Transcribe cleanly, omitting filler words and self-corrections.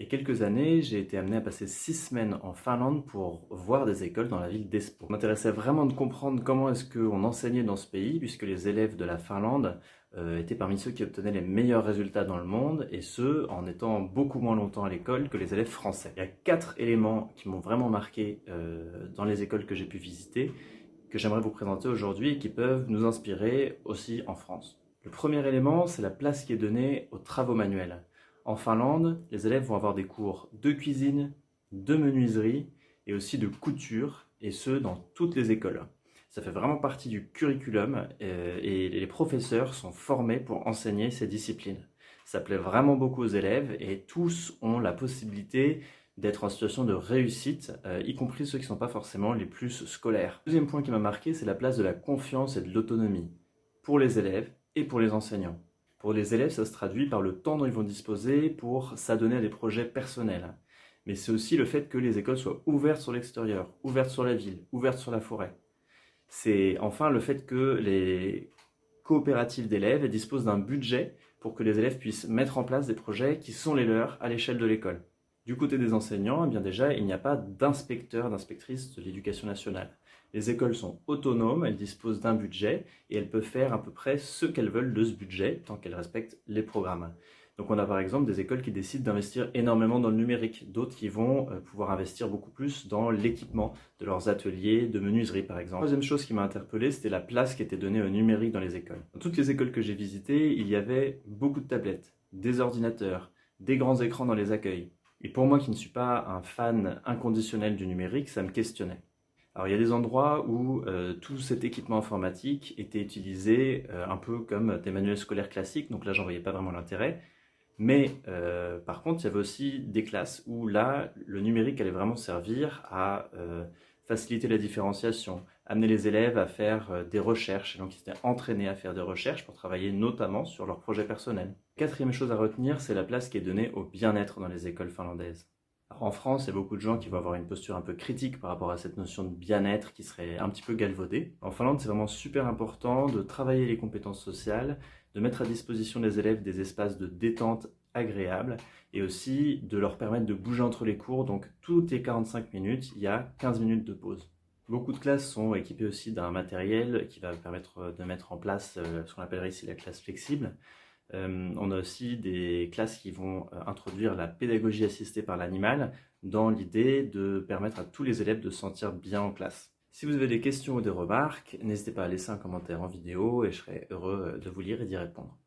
Il y a quelques années, j'ai été amené à passer 6 semaines en Finlande pour voir des écoles dans la ville d'Espoo. Ça m'intéressait vraiment de comprendre comment est-ce qu'on enseignait dans ce pays, puisque les élèves de la Finlande étaient parmi ceux qui obtenaient les meilleurs résultats dans le monde, et ce, en étant beaucoup moins longtemps à l'école que les élèves français. Il y a 4 éléments qui m'ont vraiment marqué dans les écoles que j'ai pu visiter, que j'aimerais vous présenter aujourd'hui et qui peuvent nous inspirer aussi en France. Le premier élément, c'est la place qui est donnée aux travaux manuels. En Finlande, les élèves vont avoir des cours de cuisine, de menuiserie et aussi de couture, et ce, dans toutes les écoles. Ça fait vraiment partie du curriculum et les professeurs sont formés pour enseigner ces disciplines. Ça plaît vraiment beaucoup aux élèves et tous ont la possibilité d'être en situation de réussite, y compris ceux qui ne sont pas forcément les plus scolaires. Le deuxième point qui m'a marqué, c'est la place de la confiance et de l'autonomie pour les élèves et pour les enseignants. Pour les élèves, ça se traduit par le temps dont ils vont disposer pour s'adonner à des projets personnels. Mais c'est aussi le fait que les écoles soient ouvertes sur l'extérieur, ouvertes sur la ville, ouvertes sur la forêt. C'est enfin le fait que les coopératives d'élèves disposent d'un budget pour que les élèves puissent mettre en place des projets qui sont les leurs à l'échelle de l'école. Du côté des enseignants, eh bien déjà, il n'y a pas d'inspecteur, d'inspectrice de l'éducation nationale. Les écoles sont autonomes, elles disposent d'un budget et elles peuvent faire à peu près ce qu'elles veulent de ce budget tant qu'elles respectent les programmes. Donc on a par exemple des écoles qui décident d'investir énormément dans le numérique, d'autres qui vont pouvoir investir beaucoup plus dans l'équipement de leurs ateliers de menuiserie par exemple. La troisième chose qui m'a interpellé, c'était la place qui était donnée au numérique dans les écoles. Dans toutes les écoles que j'ai visitées, il y avait beaucoup de tablettes, des ordinateurs, des grands écrans dans les accueils. Et pour moi qui ne suis pas un fan inconditionnel du numérique, ça me questionnait. Alors il y a des endroits où tout cet équipement informatique était utilisé un peu comme des manuels scolaires classiques, donc là j'en voyais pas vraiment l'intérêt. Mais par contre, il y avait aussi des classes où là, le numérique allait vraiment servir à faciliter la différenciation, amener les élèves à faire des recherches, et donc ils étaient entraînés à faire des recherches pour travailler notamment sur leurs projets personnels. Quatrième chose à retenir, c'est la place qui est donnée au bien-être dans les écoles finlandaises. Alors en France, il y a beaucoup de gens qui vont avoir une posture un peu critique par rapport à cette notion de bien-être qui serait un petit peu galvaudée. En Finlande, c'est vraiment super important de travailler les compétences sociales, de mettre à disposition des élèves des espaces de détente agréables et aussi de leur permettre de bouger entre les cours. Donc toutes les 45 minutes, il y a 15 minutes de pause. Beaucoup de classes sont équipées aussi d'un matériel qui va permettre de mettre en place ce qu'on appellerait ici la classe flexible. On a aussi des classes qui vont introduire la pédagogie assistée par l'animal dans l'idée de permettre à tous les élèves de se sentir bien en classe. Si vous avez des questions ou des remarques, n'hésitez pas à laisser un commentaire en vidéo et je serai heureux de vous lire et d'y répondre.